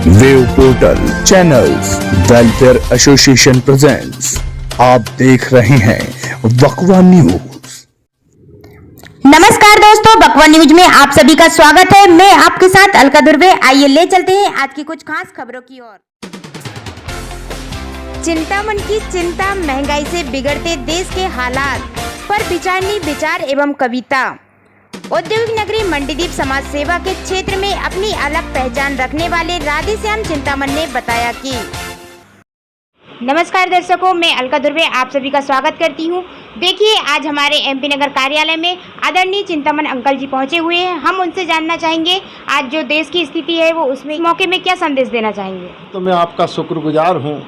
Wave portal channels welfare association presents. आप देख रहे हैं बकवा न्यूज। नमस्कार दोस्तों, बकवा न्यूज में आप सभी का स्वागत है। मैं आपके साथ अलका दुर्वे। आइए ले चलते हैं आज की कुछ खास खबरों की ओर। चिंतामन की चिंता, महंगाई से बिगड़ते देश के हालात पर विचारनी विचार एवं कविता। औद्योगिक नगरी मंडीदीप समाज सेवा के क्षेत्र में अपनी अलग पहचान रखने वाले राधेश्याम चिंतामन ने बताया कि नमस्कार दर्शकों, मैं अलका दुर्वे आप सभी का स्वागत करती हूं। देखिए, आज हमारे एमपी नगर कार्यालय में आदरणीय चिंतामन अंकल जी पहुंचे हुए हैं। हम उनसे जानना चाहेंगे आज जो देश की स्थिति है वो उसमें मौके में क्या संदेश देना चाहेंगे। तो मैं आपका शुक्रगुजार हूं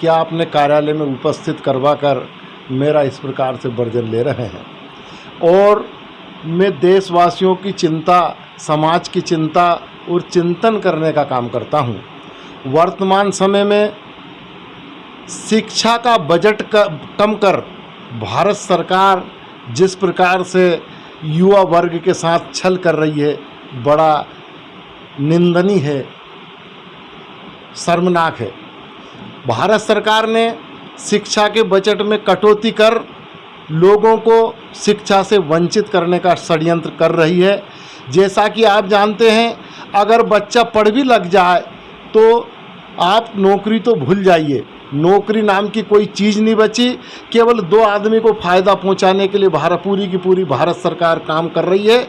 कि आपने कार्यालय में उपस्थित करवा कर मेरा इस प्रकार से वर्जन ले रहे हैं। और मैं देशवासियों की चिंता, समाज की चिंता और चिंतन करने का काम करता हूं। वर्तमान समय में शिक्षा का बजट कम कर भारत सरकार जिस प्रकार से युवा वर्ग के साथ छल कर रही है, बड़ा निंदनीय है, शर्मनाक है। भारत सरकार ने शिक्षा के बजट में कटौती कर लोगों को शिक्षा से वंचित करने का षड्यंत्र कर रही है। जैसा कि आप जानते हैं, अगर बच्चा पढ़ भी लग जाए तो आप नौकरी तो भूल जाइए, नौकरी नाम की कोई चीज़ नहीं बची। केवल दो आदमी को फ़ायदा पहुंचाने के लिए पूरी की पूरी भारत सरकार काम कर रही है।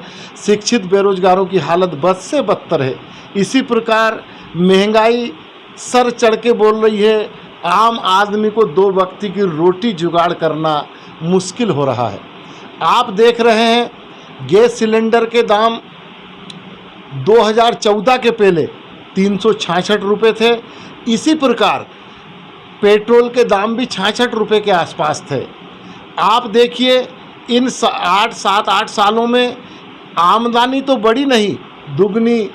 शिक्षित बेरोजगारों की हालत बद से बदतर है। इसी प्रकार महंगाई सर चढ़ के बोल रही है। आम आदमी को दो वक्ती की रोटी जुगाड़ करना मुश्किल हो रहा है। आप देख रहे हैं गैस सिलेंडर के दाम 2014 के पहले 366 रुपये थे। इसी प्रकार पेट्रोल के दाम भी 66 रुपये के आसपास थे। आप देखिए, इन 7-8 सालों में आमदनी तो बढ़ी नहीं, दुगनी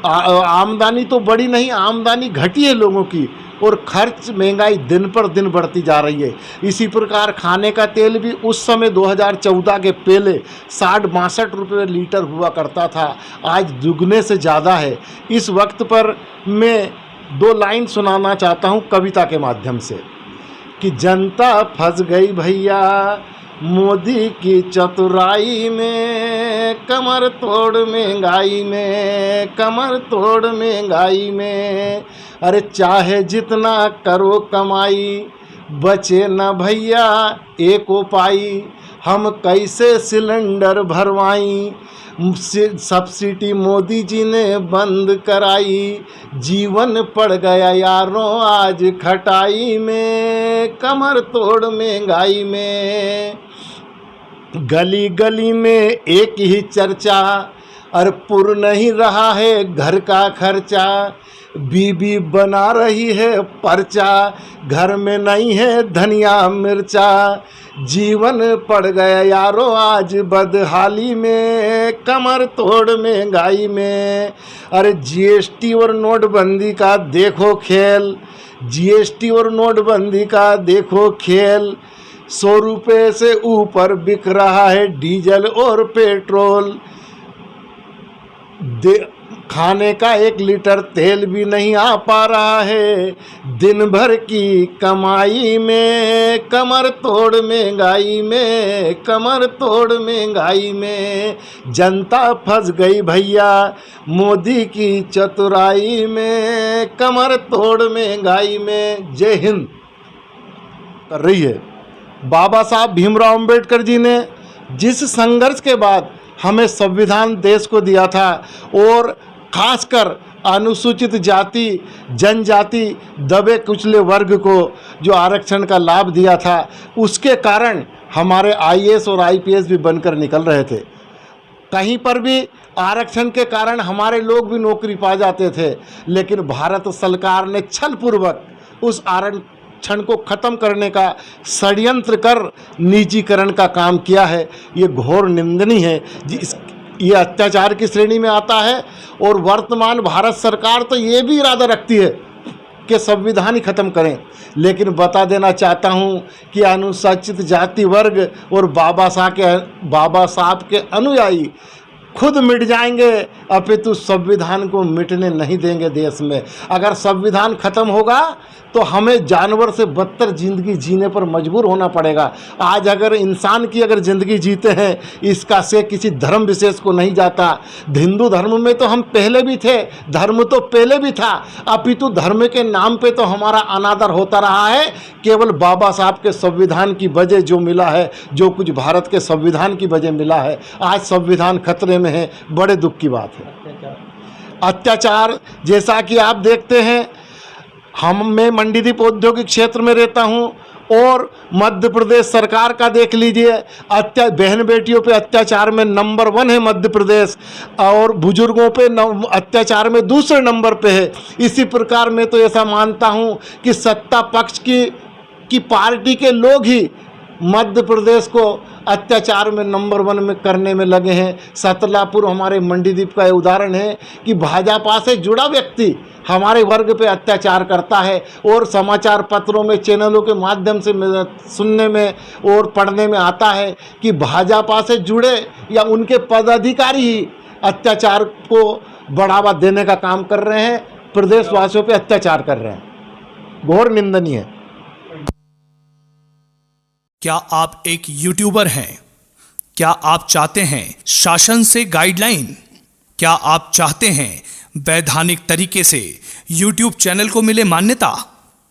आमदनी तो बढ़ी नहीं, आमदनी घटी है लोगों की, और खर्च महंगाई दिन पर दिन बढ़ती जा रही है। इसी प्रकार खाने का तेल भी उस समय 2014 के पहले 60-62 रुपये लीटर हुआ करता था, आज दुगने से ज़्यादा है। इस वक्त पर मैं 2 लाइन सुनाना चाहता हूँ कविता के माध्यम से कि जनता फंस गई भैया मोदी की चतुराई में, कमर तोड़ महंगाई में, कमर तोड़ महंगाई में। अरे चाहे जितना करो कमाई, बचे न भैया एक उपाय, हम कैसे सिलेंडर भरवाई, सब्सिडी मोदी जी ने बंद कराई, जीवन पड़ गया यारों आज खटाई में, कमर तोड़ महंगाई में। गली गली में एक ही चर्चा, और पुर नहीं रहा है घर का खर्चा, बीबी बना रही है पर्चा, घर में नहीं है धनिया मिर्चा, जीवन पड़ गया यारो आज बदहाली में, कमर तोड़ महंगाई में। अरे जीएसटी और नोटबंदी का देखो खेल, जीएसटी और नोटबंदी का देखो खेल, 100 रुपये से ऊपर बिक रहा है डीजल और पेट्रोल, खाने का 1 लीटर तेल भी नहीं आ पा रहा है, दिन भर की कमाई में, कमर तोड़ महंगाई में, कमर तोड़ महंगाई में। जनता फंस गई भैया मोदी की चतुराई में, कमर तोड़ महंगाई में। जय हिंद कर रही है। बाबा साहब भीमराव अंबेडकर जी ने जिस संघर्ष के बाद हमें संविधान देश को दिया था, और खासकर अनुसूचित जाति, जनजाति, दबे कुचले वर्ग को जो आरक्षण का लाभ दिया था, उसके कारण हमारे आईएएस और आईपीएस भी बनकर निकल रहे थे। कहीं पर भी आरक्षण के कारण हमारे लोग भी नौकरी पा जाते थे, लेकिन भारत सरकार ने छलपूर्वक उस आरक्षण को ख़त्म करने का षड्यंत्र कर निजीकरण का काम किया है। ये घोर निंदनीय है, ये अत्याचार की श्रेणी में आता है। और वर्तमान भारत सरकार तो ये भी इरादा रखती है कि संविधान ही ख़त्म करें, लेकिन बता देना चाहता हूँ कि अनुसूचित जाति वर्ग और बाबा साहब के अनुयायी खुद मिट जाएंगे, अपितु संविधान को मिटने नहीं देंगे देश में। अगर संविधान खत्म होगा तो हमें जानवर से बदतर ज़िंदगी जीने पर मजबूर होना पड़ेगा। आज अगर इंसान की अगर ज़िंदगी जीते हैं, इसका श्रेय किसी धर्म विशेष को नहीं जाता। हिंदू धर्म में तो हम पहले भी थे, धर्म तो पहले भी था, अपितु धर्म के नाम पे तो हमारा अनादर होता रहा है। केवल बाबा साहब के संविधान की वजह जो मिला है, जो कुछ भारत के संविधान की वजह मिला है, आज संविधान खतरे में है। बड़े दुख की बात है। अत्याचार जैसा कि आप देखते हैं, मैं मंडीदीप औद्योगिक क्षेत्र में रहता हूं और मध्य प्रदेश सरकार का देख लीजिए, बहन बेटियों पे अत्याचार में नंबर 1 है मध्य प्रदेश, और बुजुर्गों पे अत्याचार में दूसरे नंबर पे है। इसी प्रकार मैं तो ऐसा मानता हूं कि सत्ता पक्ष की पार्टी के लोग ही मध्य प्रदेश को अत्याचार में नंबर 1 में करने में लगे हैं। सतलापुर हमारे मंडीदीप का उदाहरण है कि भाजपा से जुड़ा व्यक्ति हमारे वर्ग पे अत्याचार करता है, और समाचार पत्रों में, चैनलों के माध्यम से सुनने में और पढ़ने में आता है कि भाजपा से जुड़े या उनके पदाधिकारी ही अत्याचार को बढ़ावा देने का काम कर रहे हैं, प्रदेशवासियों पे अत्याचार कर रहे हैं। घोर निंदनीय है। क्या आप एक यूट्यूबर हैं? क्या आप चाहते हैं शासन से गाइडलाइन? क्या आप चाहते हैं वैधानिक तरीके से यूट्यूब चैनल को मिले मान्यता?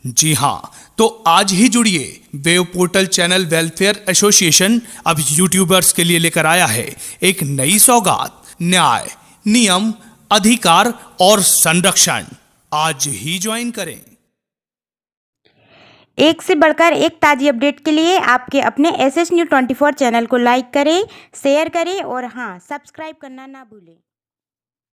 जी हां, तो आज ही जुड़िए। Web portal channel welfare association अब यूट्यूबर्स के लिए लेकर आया है एक नई सौगात, न्याय, नियम, अधिकार और संरक्षण। आज ही ज्वाइन करें। एक से बढ़कर एक ताज़ी अपडेट के लिए आपके अपने SS News 24 चैनल को लाइक करें, शेयर करें और हाँ, सब्सक्राइब करना ना भूलें।